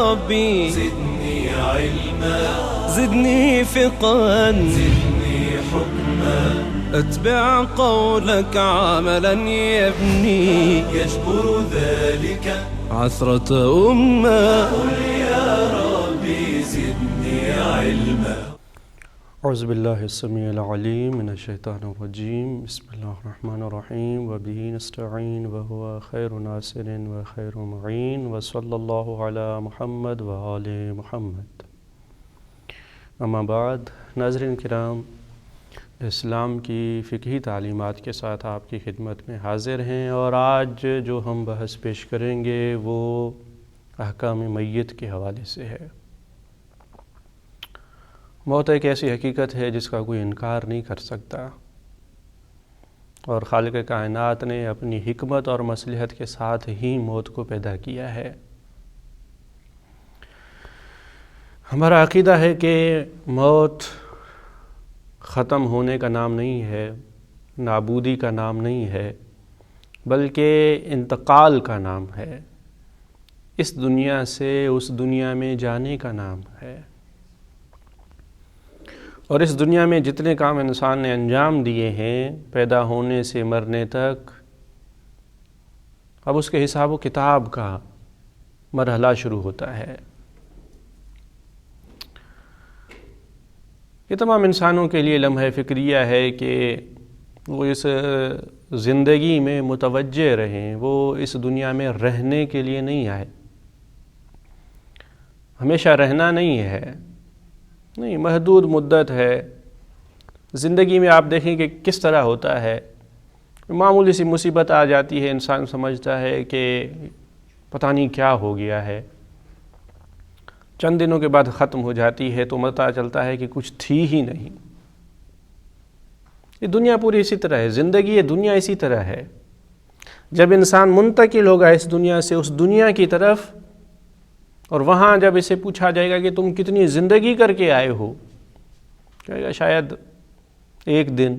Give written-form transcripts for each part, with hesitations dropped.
ربي زدني علما زدني فقها زدني حكما أتبع قولك عملا يبني يجبر ذلك عثرة أمة. قل يا ربي زدني علما. اعوذ باللہ السمیع العلیم من الشیطان الرجیم. بسم اللہ الرحمن الرحیم وبہ نستعین وہو خیر ناصر وخیر معین وصلی اللہ علی محمد وآل محمد. اما بعد، ناظرین کرام، اسلام کی فقہی تعلیمات کے ساتھ آپ کی خدمت میں حاضر ہیں، اور آج جو ہم بحث پیش کریں گے وہ احکام میت کے حوالے سے ہے. موت ایک ایسی حقیقت ہے جس کا کوئی انکار نہیں کر سکتا، اور خالق کائنات نے اپنی حکمت اور مصلحت کے ساتھ ہی موت کو پیدا کیا ہے. ہمارا عقیدہ ہے کہ موت ختم ہونے کا نام نہیں ہے، نابودی کا نام نہیں ہے، بلکہ انتقال کا نام ہے. اس دنیا سے اس دنیا میں جانے کا نام ہے. اور اس دنیا میں جتنے کام انسان نے انجام دیے ہیں پیدا ہونے سے مرنے تک، اب اس کے حساب و کتاب کا مرحلہ شروع ہوتا ہے. یہ تمام انسانوں کے لیے لمحہ فکریہ ہے کہ وہ اس زندگی میں متوجہ رہیں. وہ اس دنیا میں رہنے کے لیے نہیں آئے، ہمیشہ رہنا نہیں ہے، نہیں، محدود مدت ہے. زندگی میں آپ دیکھیں کہ کس طرح ہوتا ہے. معمولی سی مصیبت آ جاتی ہے، انسان سمجھتا ہے کہ پتہ نہیں کیا ہو گیا ہے. چند دنوں کے بعد ختم ہو جاتی ہے تو پتہ چلتا ہے کہ کچھ تھی ہی نہیں. یہ دنیا پوری اسی طرح ہے، زندگی یہ دنیا اسی طرح ہے. جب انسان منتقل ہوگا اس دنیا سے اس دنیا کی طرف، اور وہاں جب اسے پوچھا جائے گا کہ تم کتنی زندگی کر کے آئے ہو، کہے گا شاید ایک دن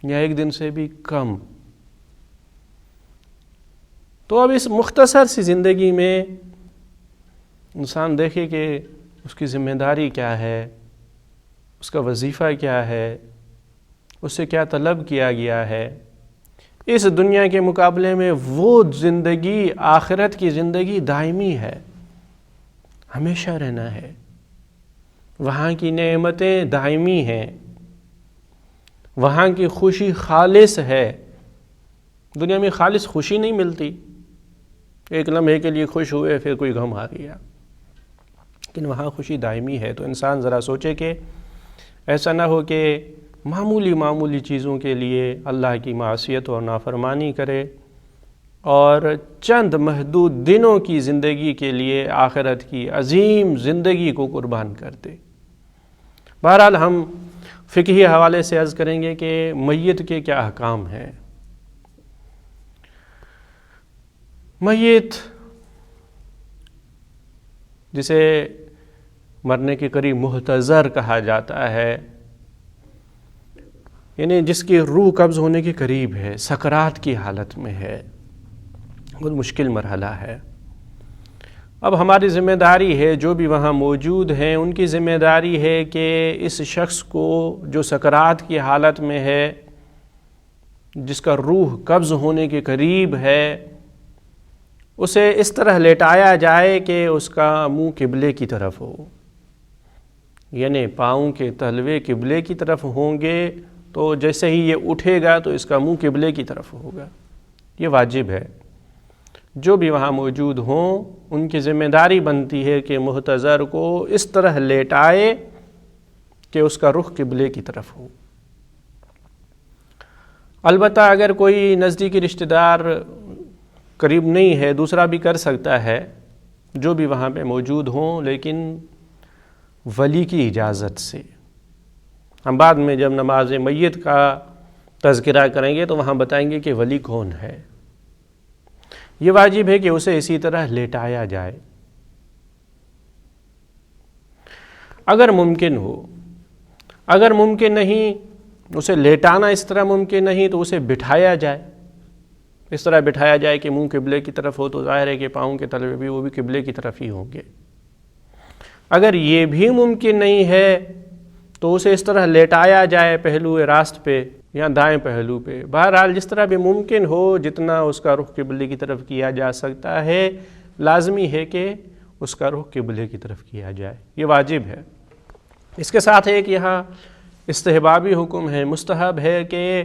یا ایک دن سے بھی کم. تو اب اس مختصر سی زندگی میں انسان دیکھے کہ اس کی ذمہ داری کیا ہے، اس کا وظیفہ کیا ہے، اس سے کیا طلب کیا گیا ہے. اس دنیا کے مقابلے میں وہ زندگی، آخرت کی زندگی دائمی ہے، ہمیشہ رہنا ہے. وہاں کی نعمتیں دائمی ہیں، وہاں کی خوشی خالص ہے. دنیا میں خالص خوشی نہیں ملتی، ایک لمحے کے لیے خوش ہوئے پھر کوئی غم آ گیا، لیکن وہاں خوشی دائمی ہے. تو انسان ذرا سوچے کہ ایسا نہ ہو کہ معمولی چیزوں کے لیے اللہ کی معصیت اور نافرمانی کرے، اور چند محدود دنوں کی زندگی کے لیے آخرت کی عظیم زندگی کو قربان کر دے. بہرحال ہم فقہی حوالے سے عرض کریں گے کہ میت کے کیا احکام ہیں. میت جسے مرنے کے قریب محتضر کہا جاتا ہے، یعنی جس کی روح قبض ہونے کے قریب ہے، سکرات کی حالت میں ہے، بہت مشکل مرحلہ ہے. اب ہماری ذمہ داری ہے، جو بھی وہاں موجود ہیں ان کی ذمہ داری ہے کہ اس شخص کو جو سکرات کی حالت میں ہے، جس کا روح قبض ہونے کے قریب ہے، اسے اس طرح لیٹایا جائے کہ اس کا منہ قبلے کی طرف ہو، یعنی پاؤں کے تلوے قبلے کی طرف ہوں گے، تو جیسے ہی یہ اٹھے گا تو اس کا منہ قبلے کی طرف ہوگا. یہ واجب ہے. جو بھی وہاں موجود ہوں ان کی ذمہ داری بنتی ہے کہ محتضر کو اس طرح لیٹائے کہ اس کا رخ قبلے کی طرف ہو. البتہ اگر کوئی نزدیکی رشتہ دار قریب نہیں ہے، دوسرا بھی کر سکتا ہے، جو بھی وہاں پہ موجود ہوں، لیکن ولی کی اجازت سے. ہم بعد میں جب نماز میت کا تذکرہ کریں گے تو وہاں بتائیں گے کہ ولی کون ہے. یہ واجب ہے کہ اسے اسی طرح لیٹایا جائے. اگر ممکن ہو، اگر ممکن نہیں، اسے لیٹانا اس طرح ممکن نہیں تو اسے بٹھایا جائے. اس طرح بٹھایا جائے کہ منہ قبلے کی طرف ہو تو ظاہر ہے کہ پاؤں کے تلوے بھی وہ بھی قبلے کی طرف ہی ہوں گے۔ اگر یہ بھی ممکن نہیں ہے تو اسے اس طرح لیٹایا جائے پہلو راست پہ یا دائیں پہلو پہ، بہرحال جس طرح بھی ممکن ہو جتنا اس کا رخ قبلے کی طرف کیا جا سکتا ہے، لازمی ہے کہ اس کا رخ قبلے کی طرف کیا جائے، یہ واجب ہے۔ اس کے ساتھ ایک یہاں استحبابی حکم ہے، مستحب ہے کہ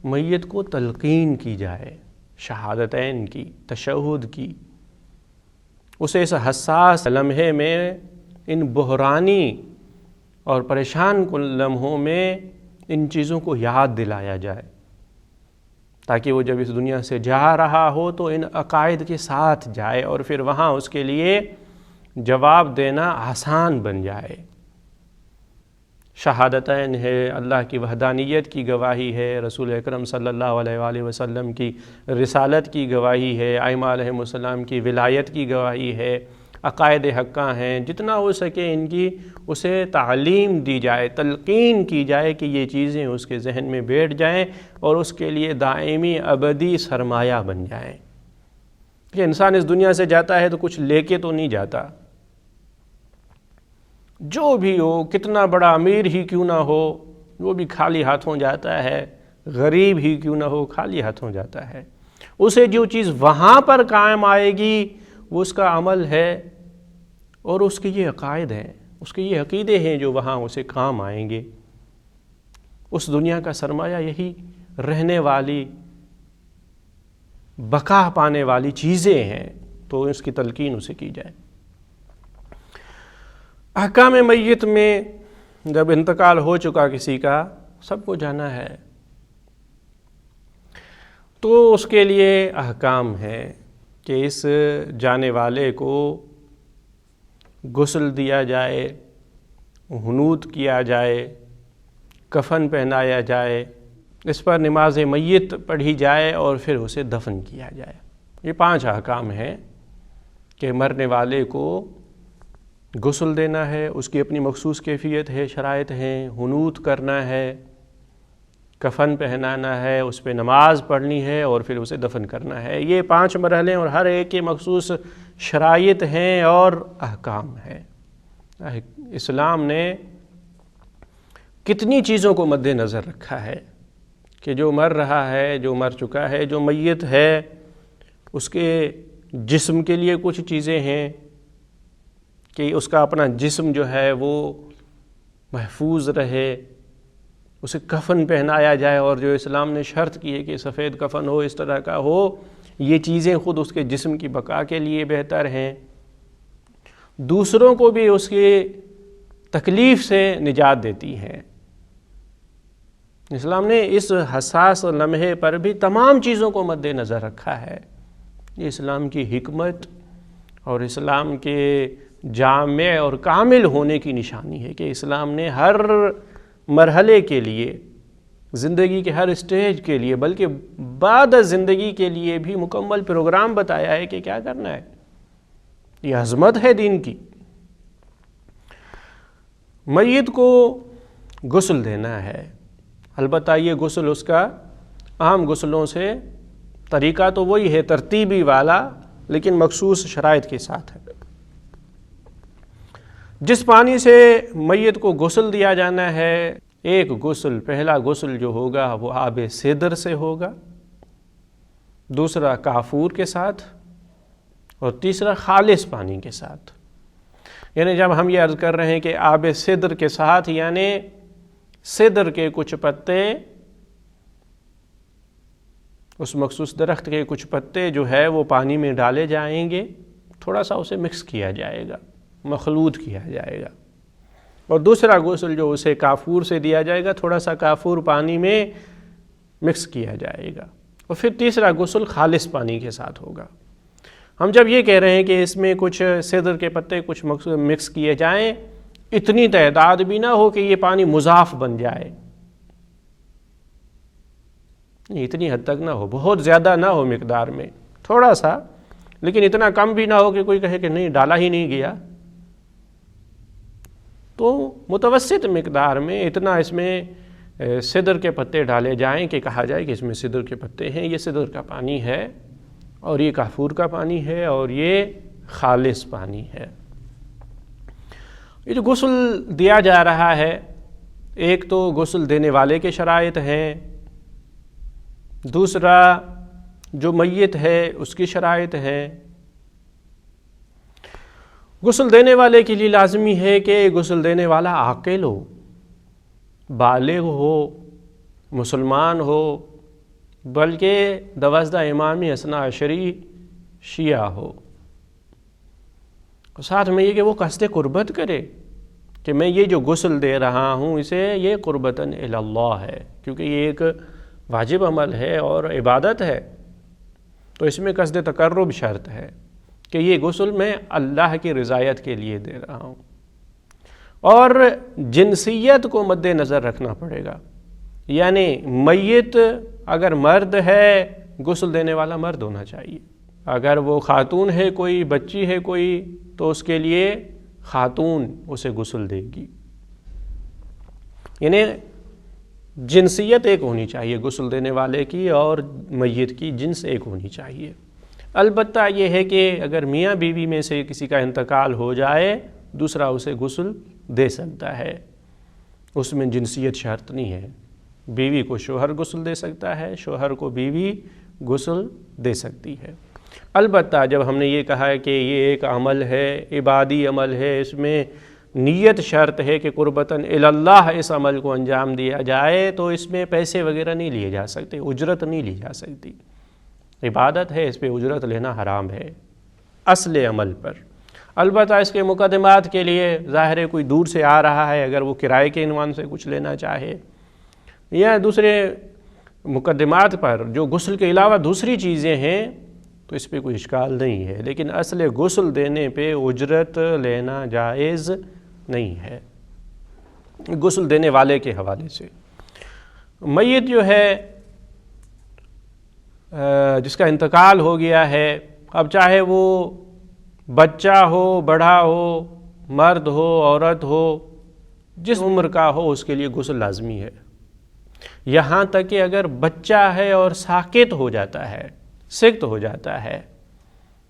میت کو تلقین کی جائے، شہادتین کی، تشہد کی، اسے اس حساس لمحے میں، ان بحرانی اور پریشان کن لمحوں میں ان چیزوں کو یاد دلایا جائے، تاکہ وہ جب اس دنیا سے جا رہا ہو تو ان عقائد کے ساتھ جائے اور پھر وہاں اس کے لیے جواب دینا آسان بن جائے۔ شہادتین ہے، اللہ کی وحدانیت کی گواہی ہے، رسول اکرم صلی اللہ علیہ وآلہ وسلم کی رسالت کی گواہی ہے، ائمہ علیہ السلام کی ولایت کی گواہی ہے، عقائد حقہ ہیں، جتنا ہو سکے ان کی اسے تعلیم دی جائے، تلقین کی جائے کہ یہ چیزیں اس کے ذہن میں بیٹھ جائیں اور اس کے لیے دائمی ابدی سرمایہ بن جائیں۔ کہ انسان اس دنیا سے جاتا ہے تو کچھ لے کے تو نہیں جاتا، جو بھی ہو، کتنا بڑا امیر ہی کیوں نہ ہو، وہ بھی خالی ہاتھوں جاتا ہے، غریب ہی کیوں نہ ہو خالی ہاتھوں جاتا ہے۔ اسے جو چیز وہاں پر قائم آئے گی وہ اس کا عمل ہے اور اس کے یہ عقائد ہیں، اس کے یہ عقیدے ہیں جو وہاں اسے کام آئیں گے۔ اس دنیا کا سرمایہ یہی رہنے والی، بقا پانے والی چیزیں ہیں، تو اس کی تلقین اسے کی جائے۔ احکام میت میں جب انتقال ہو چکا کسی کا، سب کو جانا ہے، تو اس کے لیے احکام ہے کہ اس جانے والے کو غسل دیا جائے، حنوط کیا جائے، کفن پہنایا جائے، اس پر نماز میت پڑھی جائے اور پھر اسے دفن کیا جائے۔ یہ 5 احکام ہیں کہ مرنے والے کو غسل دینا ہے، اس کی اپنی مخصوص کیفیت ہے، شرائط ہیں، حنوط کرنا ہے، کفن پہنانا ہے، اس پہ نماز پڑھنی ہے اور پھر اسے دفن کرنا ہے۔ یہ 5 مرحلے اور ہر ایک کے مخصوص شرائط ہیں اور احکام ہیں۔ اسلام نے کتنی چیزوں کو مد نظر رکھا ہے کہ جو مر رہا ہے، جو مر چکا ہے، جو میت ہے، اس کے جسم کے لیے کچھ چیزیں ہیں کہ اس کا اپنا جسم جو ہے وہ محفوظ رہے، اسے کفن پہنایا جائے، اور جو اسلام نے شرط کی ہے کہ سفید کفن ہو، اس طرح کا ہو، یہ چیزیں خود اس کے جسم کی بقا کے لیے بہتر ہیں، دوسروں کو بھی اس کی تکلیف سے نجات دیتی ہیں۔ اسلام نے اس حساس لمحے پر بھی تمام چیزوں کو مد نظر رکھا ہے۔ یہ اسلام کی حکمت اور اسلام کے جامع اور کامل ہونے کی نشانی ہے کہ اسلام نے ہر مرحلے کے لیے، زندگی کے ہر اسٹیج کے لیے، بلکہ بعد از زندگی کے لیے بھی مکمل پروگرام بتایا ہے کہ کیا کرنا ہے۔ یہ عظمت ہے دین کی۔ میت کو غسل دینا ہے، البتہ یہ غسل اس کا عام غسلوں سے طریقہ تو وہی ہے، ترتیبی والا، لیکن مخصوص شرائط کے ساتھ ہے۔ جس پانی سے میت کو غسل دیا جانا ہے، ایک غسل، پہلا غسل جو ہوگا وہ آب سدر سے ہوگا، دوسرا کافور کے ساتھ، اور تیسرا خالص پانی کے ساتھ۔ یعنی جب ہم یہ عرض کر رہے ہیں کہ آب سدر کے ساتھ، یعنی سدر کے کچھ پتے، اس مخصوص درخت کے کچھ پتے جو ہے وہ پانی میں ڈالے جائیں گے، تھوڑا سا اسے مکس کیا جائے گا، مخلوط کیا جائے گا، اور دوسرا غسل جو اسے کافور سے دیا جائے گا، تھوڑا سا کافور پانی میں مکس کیا جائے گا، اور پھر تیسرا غسل خالص پانی کے ساتھ ہوگا۔ ہم جب یہ کہہ رہے ہیں کہ اس میں کچھ سدر کے پتے کچھ مکس کیے جائیں، اتنی تعداد بھی نہ ہو کہ یہ پانی مضاف بن جائے، اتنی حد تک نہ ہو، بہت زیادہ نہ ہو مقدار میں، تھوڑا سا، لیکن اتنا کم بھی نہ ہو کہ کوئی کہے کہ نہیں ڈالا ہی نہیں گیا۔ تو متوسط مقدار میں، اتنا اس میں سدر کے پتے ڈالے جائیں کہ کہا جائے کہ اس میں سدر کے پتے ہیں، یہ سدر کا پانی ہے اور یہ کافور کا پانی ہے اور یہ خالص پانی ہے۔ یہ جو غسل دیا جا رہا ہے، ایک تو غسل دینے والے کے شرائط ہیں، دوسرا جو میت ہے اس کی شرائط ہیں۔ غسل دینے والے کے لیے لازمی ہے کہ غسل دینے والا عاقل ہو، بالغ ہو، مسلمان ہو، بلکہ 12 امام اثنا عشری شیعہ ہو، اور ساتھ میں یہ کہ وہ قصد قربت کرے کہ میں یہ جو غسل دے رہا ہوں اسے یہ قربتاً الی اللہ ہے، کیونکہ یہ ایک واجب عمل ہے اور عبادت ہے، تو اس میں قصد تقرب شرط ہے کہ یہ غسل میں اللہ کی رضایت کے لیے دے رہا ہوں، اور جنسیت کو مد نظر رکھنا پڑے گا، یعنی میت اگر مرد ہے غسل دینے والا مرد ہونا چاہیے، اگر وہ خاتون ہے کوئی، بچی ہے کوئی، تو اس کے لیے خاتون اسے غسل دے گی، یعنی جنسیت ایک ہونی چاہیے غسل دینے والے کی اور میت کی جنس ایک ہونی چاہیے۔ البتہ یہ ہے کہ اگر میاں بیوی میں سے کسی کا انتقال ہو جائے دوسرا اسے غسل دے سکتا ہے، اس میں جنسیت شرط نہیں ہے، بیوی کو شوہر غسل دے سکتا ہے، شوہر کو بیوی غسل دے سکتی ہے۔ البتہ جب ہم نے یہ کہا ہے کہ یہ ایک عمل ہے، عبادی عمل ہے، اس میں نیت شرط ہے کہ قربتاً الی اللہ اس عمل کو انجام دیا جائے، تو اس میں پیسے وغیرہ نہیں لیے جا سکتے، اجرت نہیں لی جا سکتی، عبادت ہے، اس پہ اجرت لینا حرام ہے اصل عمل پر۔ البتہ اس کے مقدمات کے لیے ظاہر ہے کوئی دور سے آ رہا ہے، اگر وہ کرائے کے عنوان سے کچھ لینا چاہے یا دوسرے مقدمات پر جو غسل کے علاوہ دوسری چیزیں ہیں تو اس پہ کوئی اشکال نہیں ہے، لیکن اصل غسل دینے پہ اجرت لینا جائز نہیں ہے غسل دینے والے کے حوالے سے۔ میت جو ہے جس کا انتقال ہو گیا ہے، اب چاہے وہ بچہ ہو، بڑھا ہو، مرد ہو، عورت ہو، جس عمر کا ہو اس کے لیے غسل لازمی ہے، یہاں تک کہ اگر بچہ ہے اور ساقط ہو جاتا ہے، سقط ہو جاتا ہے،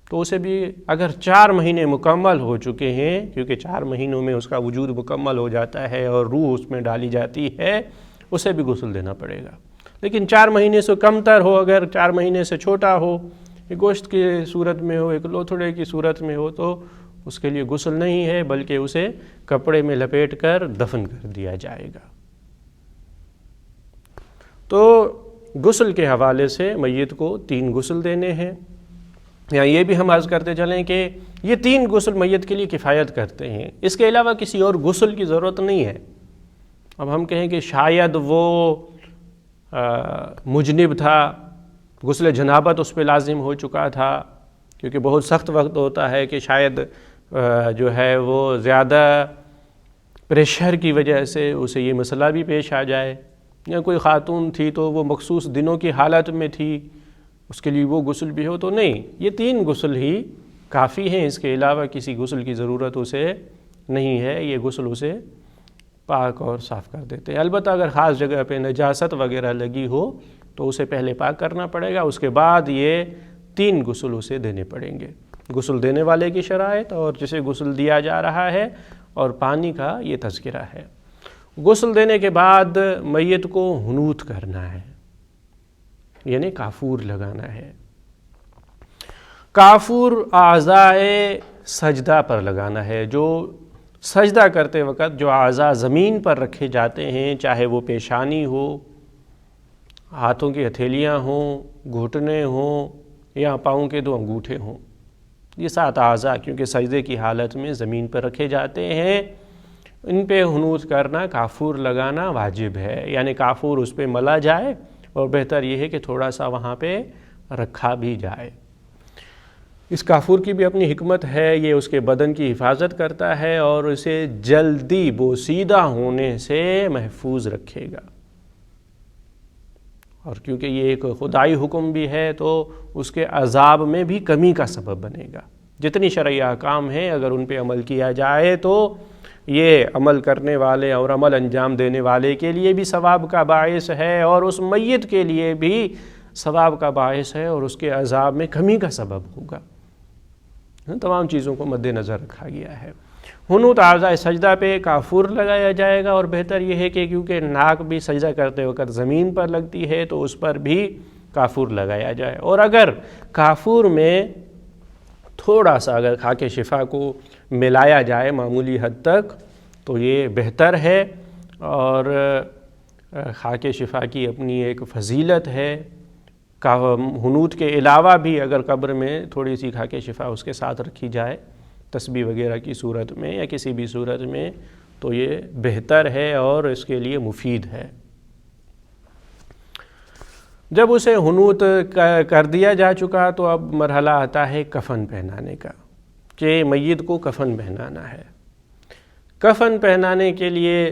تو اسے بھی اگر 4 مہینے مکمل ہو چکے ہیں، کیونکہ 4 مہینوں میں اس کا وجود مکمل ہو جاتا ہے اور روح اس میں ڈالی جاتی ہے، اسے بھی غسل دینا پڑے گا۔ لیکن 4 مہینے سے کم تر ہو، اگر 4 مہینے سے چھوٹا ہو، ایک گوشت کی صورت میں ہو، ایک لوتھڑے کی صورت میں ہو، تو اس کے لیے غسل نہیں ہے، بلکہ اسے کپڑے میں لپیٹ کر دفن کر دیا جائے گا۔ تو غسل کے حوالے سے میت کو 3 غسل دینے ہیں، یا یہ بھی ہم عرض کرتے چلیں کہ یہ 3 غسل میت کے لیے کفایت کرتے ہیں، اس کے علاوہ کسی اور غسل کی ضرورت نہیں ہے۔ اب ہم کہیں کہ شاید وہ مجنب تھا، غسل جنابت اس پہ لازم ہو چکا تھا، کیونکہ بہت سخت وقت ہوتا ہے کہ شاید جو ہے وہ زیادہ پریشر کی وجہ سے اسے یہ مسئلہ بھی پیش آ جائے، یا کوئی خاتون تھی تو وہ مخصوص دنوں کی حالت میں تھی، اس کے لیے وہ غسل بھی ہو، تو نہیں، یہ 3 غسل ہی کافی ہیں، اس کے علاوہ کسی غسل کی ضرورت اسے نہیں ہے، یہ غسل اسے پاک اور صاف کر دیتے ہیں۔ البتہ اگر خاص جگہ پہ نجاست وغیرہ لگی ہو تو اسے پہلے پاک کرنا پڑے گا، اس کے بعد یہ 3 غسل اسے دینے پڑیں گے، غسل دینے والے کی شرائط اور جسے غسل دیا جا رہا ہے، اور پانی کا یہ تذکرہ ہے۔ غسل دینے کے بعد میت کو حنوط کرنا ہے، یعنی کافور لگانا ہے۔ کافور اعضائے سجدہ پر لگانا ہے، جو سجدہ کرتے وقت جو اعضاء زمین پر رکھے جاتے ہیں، چاہے وہ پیشانی ہو، ہاتھوں کی ہتھیلیاں ہوں، گھٹنے ہوں، یا پاؤں کے 2 انگوٹھے ہوں، یہ 7 اعضاء کیونکہ سجدے کی حالت میں زمین پر رکھے جاتے ہیں، ان پہ حنوط کرنا، کافور لگانا واجب ہے، یعنی کافور اس پہ ملا جائے، اور بہتر یہ ہے کہ تھوڑا سا وہاں پہ رکھا بھی جائے۔ اس کافور کی بھی اپنی حکمت ہے، یہ اس کے بدن کی حفاظت کرتا ہے اور اسے جلدی بوسیدہ ہونے سے محفوظ رکھے گا، اور کیونکہ یہ ایک خدائی حکم بھی ہے تو اس کے عذاب میں بھی کمی کا سبب بنے گا۔ جتنی شرعی احکام ہیں اگر ان پہ عمل کیا جائے تو یہ عمل کرنے والے اور عمل انجام دینے والے کے لیے بھی ثواب کا باعث ہے اور اس میت کے لیے بھی ثواب کا باعث ہے اور اس کے عذاب میں کمی کا سبب ہوگا۔ تمام چیزوں کو مد نظر رکھا گیا ہے۔ حنوت اعضاء سجدہ پہ کافور لگایا جائے گا، اور بہتر یہ ہے کہ کیونکہ ناک بھی سجدہ کرتے وقت زمین پر لگتی ہے تو اس پر بھی کافور لگایا جائے، اور اگر کافور میں تھوڑا سا اگر خاک شفا کو ملایا جائے معمولی حد تک تو یہ بہتر ہے، اور خاک شفا کی اپنی ایک فضیلت ہے۔ حنوت کے علاوہ بھی اگر قبر میں تھوڑی سی خاک شفا اس کے ساتھ رکھی جائے تسبیح وغیرہ کی صورت میں یا کسی بھی صورت میں تو یہ بہتر ہے اور اس کے لیے مفید ہے۔ جب اسے حنوت کر دیا جا چکا تو اب مرحلہ آتا ہے کفن پہنانے کا، کہ میت کو کفن پہنانا ہے۔ کفن پہنانے کے لیے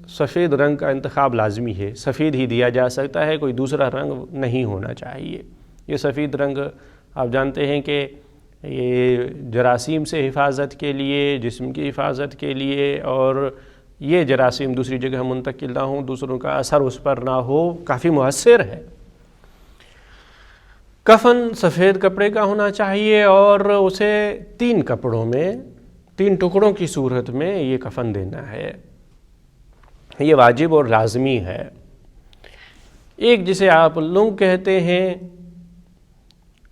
سفید رنگ کا انتخاب لازمی ہے، سفید ہی دیا جا سکتا ہے، کوئی دوسرا رنگ نہیں ہونا چاہیے۔ یہ سفید رنگ آپ جانتے ہیں کہ یہ جراثیم سے حفاظت کے لیے، جسم کی حفاظت کے لیے، اور یہ جراثیم دوسری جگہ منتقل نہ ہوں، دوسروں کا اثر اس پر نہ ہو، کافی مؤثر ہے۔ کفن سفید کپڑے کا ہونا چاہیے اور اسے 3 کپڑوں میں 3 ٹکڑوں کی صورت میں یہ کفن دینا ہے، یہ واجب اور لازمی ہے۔ ایک جسے آپ لنگ کہتے ہیں،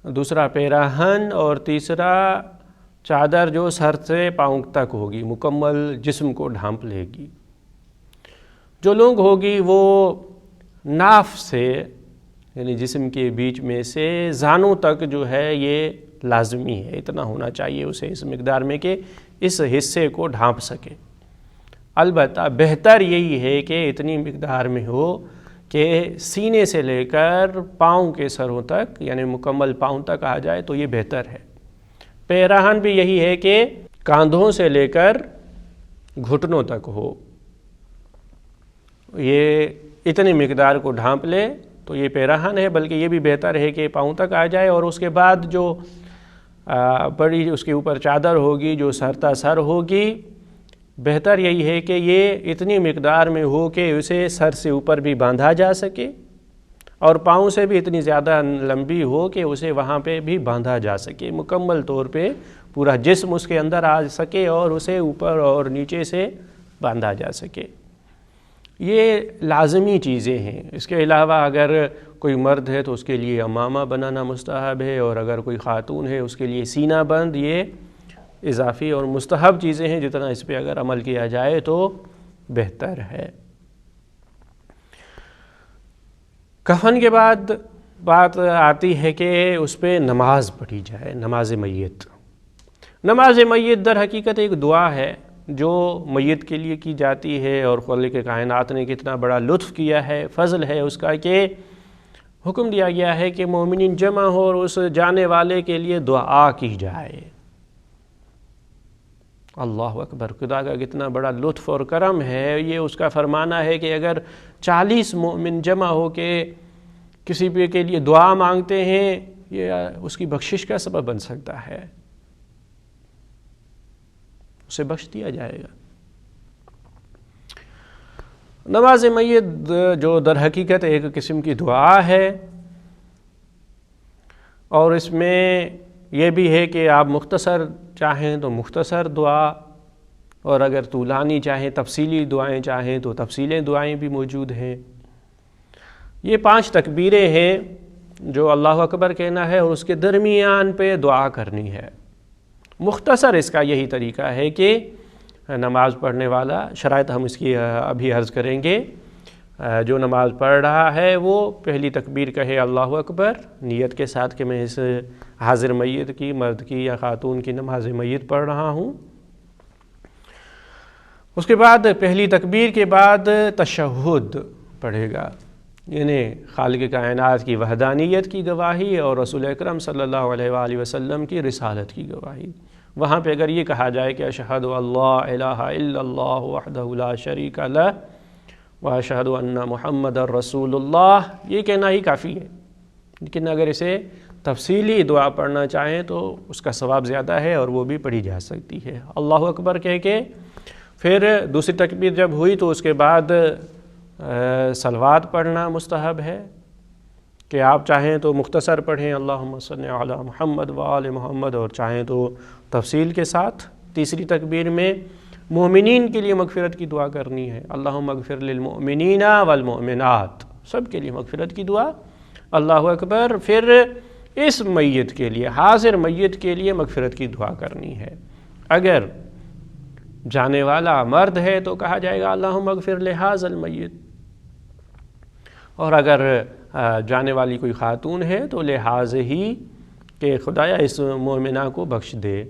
دوسرا پیراہن، اور تیسرا چادر جو سر سے پاؤں تک ہوگی، مکمل جسم کو ڈھانپ لے گی۔ جو لنگ ہوگی وہ ناف سے یعنی جسم کے بیچ میں سے زانوں تک جو ہے یہ لازمی ہے، اتنا ہونا چاہیے اسے اس مقدار میں کہ اس حصے کو ڈھانپ سکے۔ البتہ بہتر یہی ہے کہ اتنی مقدار میں ہو کہ سینے سے لے کر پاؤں کے سروں تک یعنی مکمل پاؤں تک آ جائے تو یہ بہتر ہے۔ پیراہن بھی یہی ہے کہ کاندھوں سے لے کر گھٹنوں تک ہو، یہ اتنی مقدار کو ڈھانپ لے تو یہ پیراہن ہے، بلکہ یہ بھی بہتر ہے کہ پاؤں تک آ جائے، اور اس کے بعد جو بڑی اس کے اوپر چادر ہوگی جو سرتا سر ہوگی، بہتر یہی ہے کہ یہ اتنی مقدار میں ہو کہ اسے سر سے اوپر بھی باندھا جا سکے، اور پاؤں سے بھی اتنی زیادہ لمبی ہو کہ اسے وہاں پہ بھی باندھا جا سکے، مکمل طور پہ پورا جسم اس کے اندر آ سکے اور اسے اوپر اور نیچے سے باندھا جا سکے۔ یہ لازمی چیزیں ہیں۔ اس کے علاوہ اگر کوئی مرد ہے تو اس کے لیے امامہ بنانا مستحب ہے، اور اگر کوئی خاتون ہے اس کے لیے سینہ بند، یہ اضافی اور مستحب چیزیں ہیں، جتنا اس پہ اگر عمل کیا جائے تو بہتر ہے۔ کفن کے بعد بات آتی ہے کہ اس پہ نماز پڑھی جائے، نماز میت۔ نماز میت در حقیقت ایک دعا ہے جو میت کے لیے کی جاتی ہے، اور خالق کائنات نے کتنا بڑا لطف کیا ہے، فضل ہے اس کا کہ حکم دیا گیا ہے کہ مومنین جمع ہو اور اس جانے والے کے لیے دعا کی جائے۔ اللہ اکبر، خدا کا کتنا بڑا لطف اور کرم ہے۔ یہ اس کا فرمانا ہے کہ اگر 40 مومن جمع ہو کے کسی پہ کے لیے دعا مانگتے ہیں، یہ اس کی بخشش کا سبب بن سکتا ہے، اسے بخش دیا جائے گا۔ نماز میت جو در حقیقت ایک قسم کی دعا ہے، اور اس میں یہ بھی ہے کہ آپ مختصر چاہیں تو مختصر دعا، اور اگر طولانی چاہیں تفصیلی دعائیں چاہیں تو تفصیلی دعائیں بھی موجود ہیں۔ یہ 5 تکبیریں ہیں جو اللہ اکبر کہنا ہے اور اس کے درمیان پہ دعا کرنی ہے۔ مختصر اس کا یہی طریقہ ہے کہ نماز پڑھنے والا، شرائط ہم اس کی ابھی عرض کریں گے، جو نماز پڑھ رہا ہے وہ پہلی تکبیر کہے اللہ اکبر، نیت کے ساتھ کہ میں اس حاضر میت کی، مرد کی یا خاتون کی نماز میت پڑھ رہا ہوں۔ اس کے بعد پہلی تکبیر کے بعد تشہد پڑھے گا، یعنی خالق کائنات کی وحدانیت کی گواہی اور رسول اکرم صلی اللہ علیہ وآلہ وسلم کی رسالت کی گواہی۔ وہاں پہ اگر یہ کہا جائے کہ اشہد اللہ الہ الا اللہ وحدہ لا شریک لہ واشہد ان محمد رسول اللہ، یہ کہنا ہی کافی ہے، لیکن اگر اسے تفصیلی دعا پڑھنا چاہیں تو اس کا ثواب زیادہ ہے اور وہ بھی پڑھی جا سکتی ہے۔ اللہ اکبر کہہ کے پھر دوسری تکبیر جب ہوئی تو اس کے بعد صلوات پڑھنا مستحب ہے کہ آپ چاہیں تو مختصر پڑھیں اللہم صلی علی محمد وآل محمد، اور چاہیں تو تفصیل کے ساتھ تیسری تکبیر میں مومنین کے لیے مغفرت کی دعا کرنی ہے، اللہم اغفر للمؤمنین والمؤمنات، سب کے لیے مغفرت کی دعا، اللہ اکبر۔ پھر اس میت کے لیے، حاضر میت کے لیے مغفرت کی دعا کرنی ہے۔ اگر جانے والا مرد ہے تو کہا جائے گا اللہم اغفر لہذا المیت، اور اگر جانے والی کوئی خاتون ہے تو لحاظ ہی کہ خدایا اس مومنہ کو بخش دے۔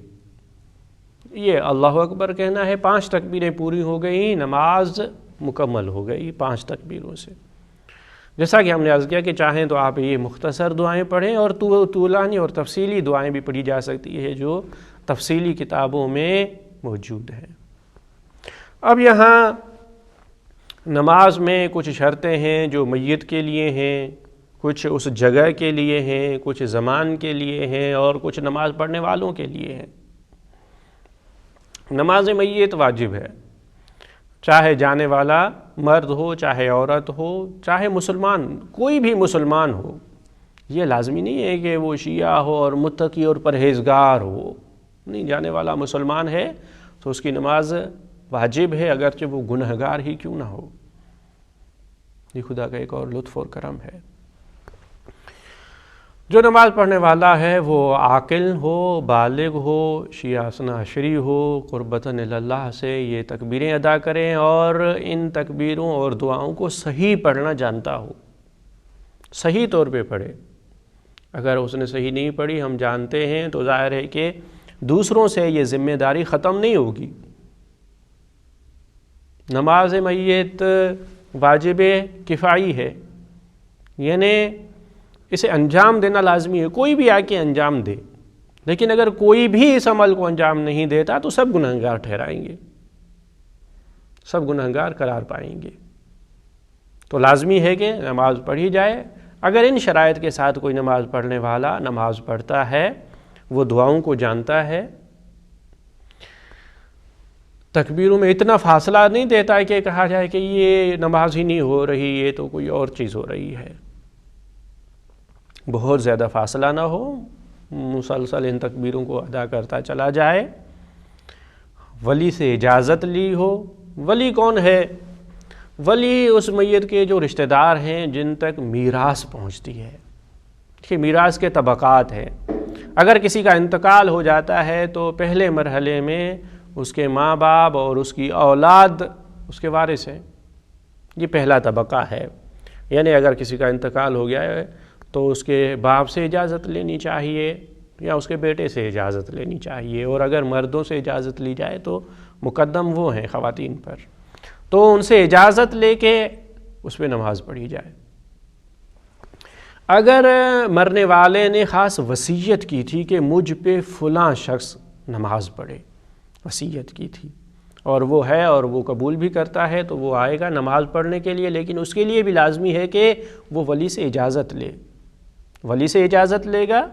یہ اللہ اکبر کہنا ہے، 5 تکبیریں پوری ہو گئیں، نماز مکمل ہو گئی 5 تکبیروں سے۔ جیسا کہ ہم نے عرض کیا کہ چاہیں تو آپ یہ مختصر دعائیں پڑھیں، اور طولانی اور تفصیلی دعائیں بھی پڑھی جا سکتی ہے جو تفصیلی کتابوں میں موجود ہیں۔ اب یہاں نماز میں کچھ شرطیں ہیں جو میت کے لیے ہیں، کچھ اس جگہ کے لیے ہیں، کچھ زمان کے لیے ہیں، اور کچھ نماز پڑھنے والوں کے لیے ہیں۔ نماز میت واجب ہے، چاہے جانے والا مرد ہو، چاہے عورت ہو، چاہے مسلمان، کوئی بھی مسلمان ہو۔ یہ لازمی نہیں ہے کہ وہ شیعہ ہو اور متقی اور پرہیزگار ہو، نہیں، جانے والا مسلمان ہے تو اس کی نماز واجب ہے، اگرچہ وہ گنہگار ہی کیوں نہ ہو۔ یہ خدا کا ایک اور لطف اور کرم ہے۔ جو نماز پڑھنے والا ہے وہ عاقل ہو، بالغ ہو، شیعہ اثنا عشری ہو، قربتاً اللہ سے یہ تکبیریں ادا کریں، اور ان تکبیروں اور دعاؤں کو صحیح پڑھنا جانتا ہو، صحیح طور پہ پڑھے۔ اگر اس نے صحیح نہیں پڑھی، ہم جانتے ہیں، تو ظاہر ہے کہ دوسروں سے یہ ذمہ داری ختم نہیں ہوگی۔ نماز میت واجب کفائی ہے، یعنی اسے انجام دینا لازمی ہے، کوئی بھی آ کے انجام دے، لیکن اگر کوئی بھی اس عمل کو انجام نہیں دیتا تو سب گنہگار ٹھہرائیں گے، سب گنہگار قرار پائیں گے۔ تو لازمی ہے کہ نماز پڑھی جائے۔ اگر ان شرائط کے ساتھ کوئی نماز پڑھنے والا نماز پڑھتا ہے، وہ دعاؤں کو جانتا ہے، تکبیروں میں اتنا فاصلہ نہیں دیتا ہے کہ کہا جائے کہ یہ نماز ہی نہیں ہو رہی، یہ تو کوئی اور چیز ہو رہی ہے، بہت زیادہ فاصلہ نہ ہو، مسلسل ان تکبیروں کو ادا کرتا چلا جائے، ولی سے اجازت لی ہو۔ ولی کون ہے؟ ولی اس میت کے جو رشتہ دار ہیں جن تک میراث پہنچتی ہے۔ کہ میراث کے طبقات ہیں، اگر کسی کا انتقال ہو جاتا ہے تو پہلے مرحلے میں اس کے ماں باپ اور اس کی اولاد اس کے وارث ہیں، یہ پہلا طبقہ ہے۔ یعنی اگر کسی کا انتقال ہو گیا ہے تو اس کے باپ سے اجازت لینی چاہیے یا اس کے بیٹے سے اجازت لینی چاہیے، اور اگر مردوں سے اجازت لی جائے تو مقدم وہ ہیں خواتین پر، تو ان سے اجازت لے کے اس پہ نماز پڑھی جائے۔ اگر مرنے والے نے خاص وصیت کی تھی کہ مجھ پہ فلاں شخص نماز پڑھے، وصیت کی تھی، اور وہ ہے اور وہ قبول بھی کرتا ہے، تو وہ آئے گا نماز پڑھنے کے لیے، لیکن اس کے لیے بھی لازمی ہے کہ وہ ولی سے اجازت لے، ولی سے اجازت لے گا،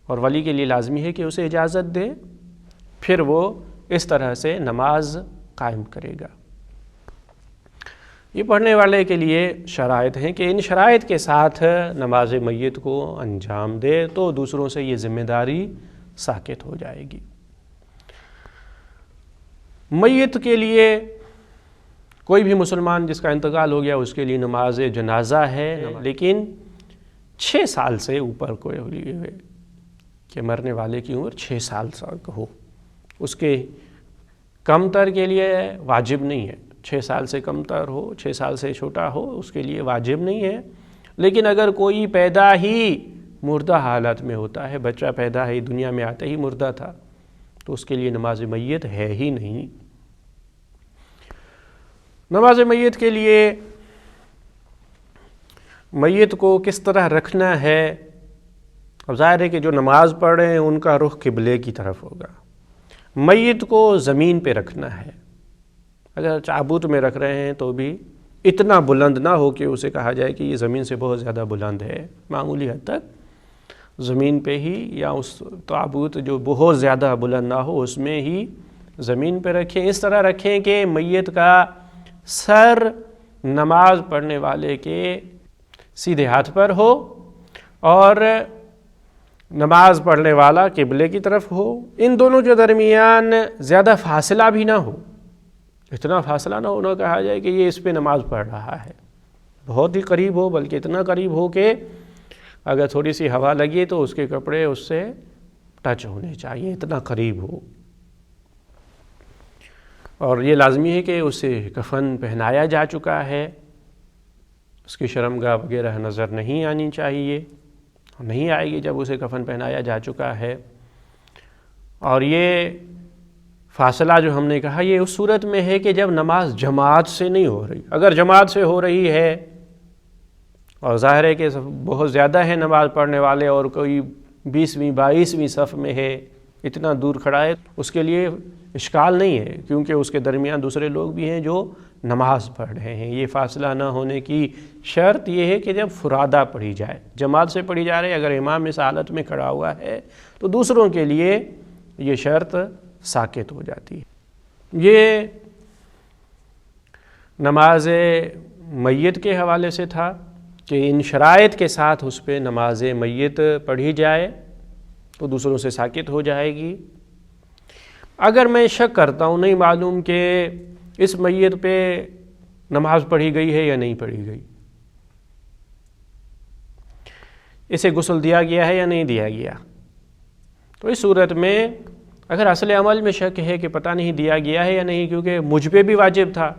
اور ولی کے لیے لازمی ہے کہ اسے اجازت دے، پھر وہ اس طرح سے نماز قائم کرے گا۔ یہ پڑھنے والے کے لیے شرائط ہیں کہ ان شرائط کے ساتھ نماز میت کو انجام دے تو دوسروں سے یہ ذمہ داری ساقط ہو جائے گی۔ میت کے لیے کوئی بھی مسلمان جس کا انتقال ہو گیا اس کے لیے نماز جنازہ ہے، لیکن 6 سال سے اوپر کوئی ہوئے کہ مرنے والے کی عمر 6 سال تک ہو، اس کے کم تر کے لیے واجب نہیں ہے، 6 سال سے کم تر ہو، 6 سال سے چھوٹا ہو، اس کے لیے واجب نہیں ہے۔ لیکن اگر کوئی پیدا ہی مردہ حالت میں ہوتا ہے، بچہ پیدا ہی دنیا میں آتے ہی مردہ تھا، تو اس کے لیے نماز میت ہے ہی نہیں۔ نماز میت کے لیے میت کو کس طرح رکھنا ہے؟ اب ظاہر ہے کہ جو نماز پڑھ رہے ہیں ان کا رخ قبلے کی طرف ہوگا۔ میت کو زمین پہ رکھنا ہے، اگر تابوت میں رکھ رہے ہیں تو بھی اتنا بلند نہ ہو کہ اسے کہا جائے کہ یہ زمین سے بہت زیادہ بلند ہے، معمولی حد تک زمین پہ ہی، یا اس تابوت جو بہت زیادہ بلند نہ ہو اس میں ہی زمین پہ رکھیں، اس طرح رکھیں کہ میت کا سر نماز پڑھنے والے کے سیدھے ہاتھ پر ہو اور نماز پڑھنے والا قبلے کی طرف ہو۔ ان دونوں کے درمیان زیادہ فاصلہ بھی نہ ہو، اتنا فاصلہ نہ ہونا کہا جائے کہ یہ اس پہ نماز پڑھ رہا ہے، بہت ہی قریب ہو، بلکہ اتنا قریب ہو کہ اگر تھوڑی سی ہوا لگی تو اس کے کپڑے اس سے ٹچ ہونے چاہیے، اتنا قریب ہو۔ اور یہ لازمی ہے کہ اسے کفن پہنایا جا چکا ہے، اس کی شرمگاہ وغیرہ نظر نہیں آنی چاہیے، نہیں آئے گی جب اسے کفن پہنایا جا چکا ہے۔ اور یہ فاصلہ جو ہم نے کہا یہ اس صورت میں ہے کہ جب نماز جماعت سے نہیں ہو رہی۔ اگر جماعت سے ہو رہی ہے اور ظاہر ہے کہ بہت زیادہ ہے نماز پڑھنے والے اور کوئی 20ویں 22ویں صف میں ہے، اتنا دور کھڑا ہے، اس کے لیے اشکال نہیں ہے، کیونکہ اس کے درمیان دوسرے لوگ بھی ہیں جو نماز پڑھ رہے ہیں۔ یہ فاصلہ نہ ہونے کی شرط یہ ہے کہ جب فرادہ پڑھی جائے، جماعت سے پڑھی جا رہی ہے، اگر امام اس حالت میں کھڑا ہوا ہے تو دوسروں کے لیے یہ شرط ساقط ہو جاتی ہے۔ یہ نماز میت کے حوالے سے تھا کہ ان شرائط کے ساتھ اس پہ نماز میت پڑھی جائے تو دوسروں سے ساقط ہو جائے گی۔ اگر میں شک کرتا ہوں، نہیں معلوم کہ اس میت پہ نماز پڑھی گئی ہے یا نہیں پڑھی گئی، اسے غسل دیا گیا ہے یا نہیں دیا گیا، تو اس صورت میں اگر اصل عمل میں شک ہے کہ پتہ نہیں دیا گیا ہے یا نہیں، کیونکہ مجھ پہ بھی واجب تھا،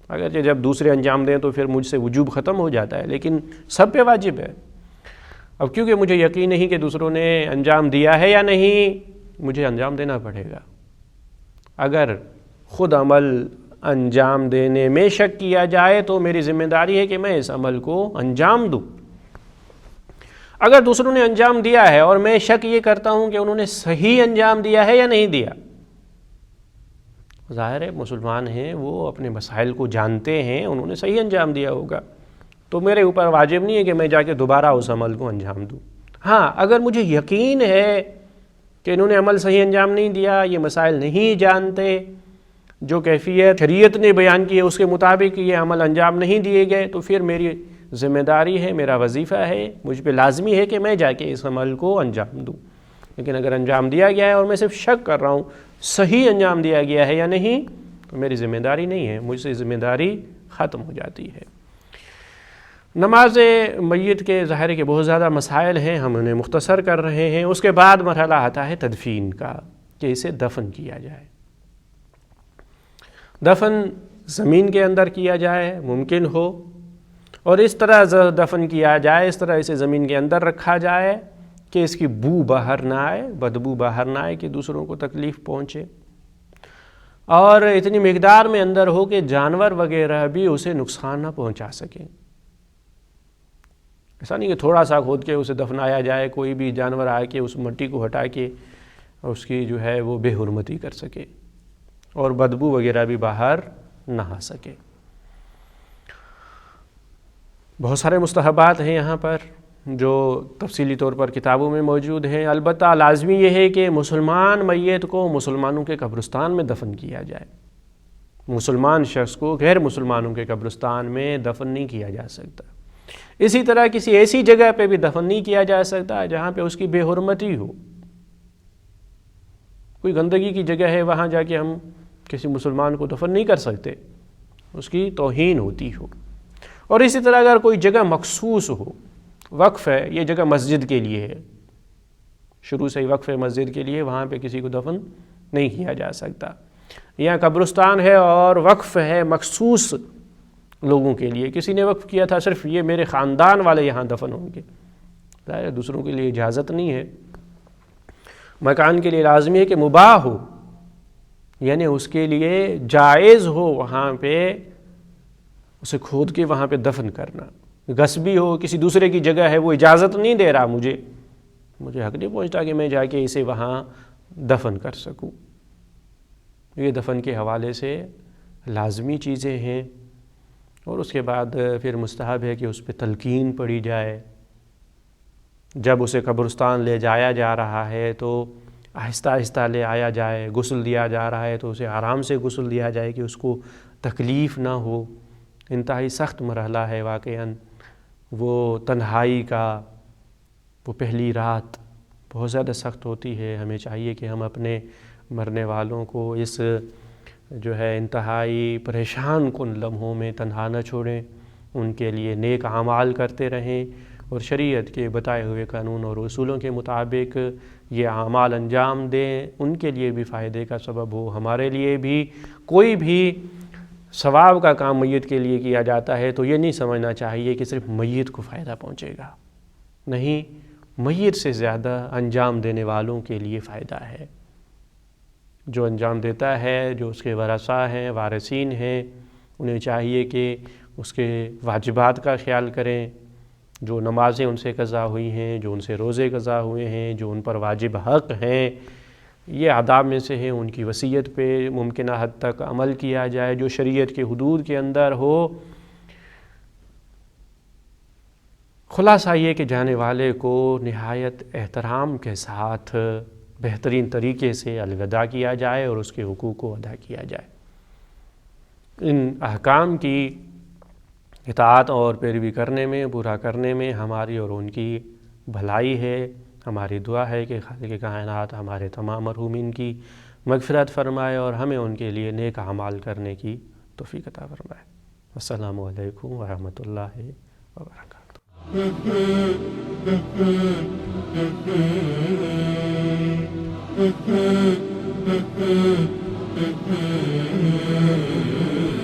اگرچہ جب دوسرے انجام دیں تو پھر مجھ سے وجوب ختم ہو جاتا ہے، لیکن سب پہ واجب ہے۔ اب کیونکہ مجھے یقین نہیں کہ دوسروں نے انجام دیا ہے یا نہیں، مجھے انجام دینا پڑے گا۔ اگر خود عمل انجام دینے میں شک کیا جائے تو میری ذمہ داری ہے کہ میں اس عمل کو انجام دوں۔ اگر دوسروں نے انجام دیا ہے اور میں شک یہ کرتا ہوں کہ انہوں نے صحیح انجام دیا ہے یا نہیں دیا، ظاہر ہے مسلمان ہیں، وہ اپنے مسائل کو جانتے ہیں، انہوں نے صحیح انجام دیا ہوگا، تو میرے اوپر واجب نہیں ہے کہ میں جا کے دوبارہ اس عمل کو انجام دوں۔ ہاں، اگر مجھے یقین ہے کہ انہوں نے عمل صحیح انجام نہیں دیا، یہ مسائل نہیں جانتے، جو کیفیت شریعت نے بیان کی ہے اس کے مطابق یہ عمل انجام نہیں دیے گئے، تو پھر میری ذمہ داری ہے، میرا وظیفہ ہے، مجھ پہ لازمی ہے کہ میں جا کے اس عمل کو انجام دوں۔ لیکن اگر انجام دیا گیا ہے اور میں صرف شک کر رہا ہوں صحیح انجام دیا گیا ہے یا نہیں، تو میری ذمہ داری نہیں ہے، مجھ سے ذمہ داری ختم ہو جاتی ہے۔ نماز میت کے ظاہر ہے کہ بہت زیادہ مسائل ہیں، ہم انہیں مختصر کر رہے ہیں۔ اس کے بعد مرحلہ آتا ہے تدفین کا، کہ اسے دفن کیا جائے۔ دفن زمین کے اندر کیا جائے ممکن ہو، اور اس طرح دفن کیا جائے، اس طرح اسے زمین کے اندر رکھا جائے کہ اس کی بو باہر نہ آئے، بدبو باہر نہ آئے کہ دوسروں کو تکلیف پہنچے، اور اتنی مقدار میں اندر ہو کہ جانور وغیرہ بھی اسے نقصان نہ پہنچا سکیں۔ ایسا نہیں کہ تھوڑا سا کھود کے اسے دفنایا جائے، کوئی بھی جانور آ کے اس مٹی کو ہٹا کے اس کی جو ہے وہ بے حرمتی کر سکے اور بدبو وغیرہ بھی باہر نہ آ سکے۔ بہت سارے مستحبات ہیں یہاں پر جو تفصیلی طور پر کتابوں میں موجود ہیں۔ البتہ لازمی یہ ہے کہ مسلمان میت کو مسلمانوں کے قبرستان میں دفن کیا جائے، مسلمان شخص کو غیر مسلمانوں کے قبرستان میں دفن نہیں کیا جا سکتا۔ اسی طرح کسی ایسی جگہ پہ بھی دفن نہیں کیا جا سکتا جہاں پہ اس کی بے حرمتی ہو۔ کوئی گندگی کی جگہ ہے، وہاں جا کے ہم کسی مسلمان کو دفن نہیں کر سکتے، اس کی توہین ہوتی ہو۔ اور اسی طرح اگر کوئی جگہ مخصوص ہو، وقف ہے، یہ جگہ مسجد کے لیے ہے، شروع سے ہی وقف ہے مسجد کے لیے، وہاں پہ کسی کو دفن نہیں کیا جا سکتا۔ یہاں قبرستان ہے اور وقف ہے مخصوص لوگوں کے لیے، کسی نے وقف کیا تھا صرف یہ میرے خاندان والے یہاں دفن ہوں گے، ظاہر دوسروں کے لیے اجازت نہیں ہے۔ مکان کے لیے لازمی ہے کہ مباح ہو، یعنی اس کے لیے جائز ہو وہاں پہ اسے کھود کے وہاں پہ دفن کرنا۔ غصبی ہو، کسی دوسرے کی جگہ ہے، وہ اجازت نہیں دے رہا، مجھے حق نہیں پہنچتا کہ میں جا کے اسے وہاں دفن کر سکوں۔ یہ دفن کے حوالے سے لازمی چیزیں ہیں۔ اور اس کے بعد پھر مستحب ہے کہ اس پہ تلقین پڑھی جائے۔ جب اسے قبرستان لے جایا جا رہا ہے تو آہستہ آہستہ لے آیا جائے. غسل دیا جا رہا ہے تو اسے آرام سے غسل دیا جائے کہ اس کو تکلیف نہ ہو. انتہائی سخت مرحلہ ہے واقعاً وہ تنہائی کا. وہ پہلی رات بہت زیادہ سخت ہوتی ہے. ہمیں چاہیے کہ ہم اپنے مرنے والوں کو اس جو ہے انتہائی پریشان کن لمحوں میں تنہا نہ چھوڑیں. ان کے لیے نیک اعمال کرتے رہیں اور شریعت کے بتائے ہوئے قانون اور اصولوں کے مطابق یہ اعمال انجام دیں. ان کے لیے بھی فائدے کا سبب ہو. ہمارے لیے بھی کوئی بھی ثواب کا کام میت کے لیے کیا جاتا ہے تو یہ نہیں سمجھنا چاہیے کہ صرف میت کو فائدہ پہنچے گا. نہیں، میت سے زیادہ انجام دینے والوں کے لیے فائدہ ہے. جو انجام دیتا ہے، جو اس کے ورثاء ہیں، وارثین ہیں، انہیں چاہیے کہ اس کے واجبات کا خیال کریں. جو نمازیں ان سے قضا ہوئی ہیں، جو ان سے روزے قضا ہوئے ہیں، جو ان پر واجب حق ہیں، یہ آداب میں سے ہیں. ان کی وصیت پہ ممکنہ حد تک عمل کیا جائے جو شریعت کے حدود کے اندر ہو. خلاصہ یہ کہ جانے والے کو نہایت احترام کے ساتھ بہترین طریقے سے الوداع کیا جائے اور اس کے حقوق کو ادا کیا جائے. ان احکام کی اطاعت اور پیروی کرنے میں، پورا کرنے میں ہماری اور ان کی بھلائی ہے. ہماری دعا ہے کہ خالق کائنات ہمارے تمام مرحومین کی مغفرت فرمائے اور ہمیں ان کے لیے نیک اعمال کرنے کی توفیق عطا فرمائے. السلام علیکم ورحمۃ اللہ وبرکاتہ. Mm-hmm.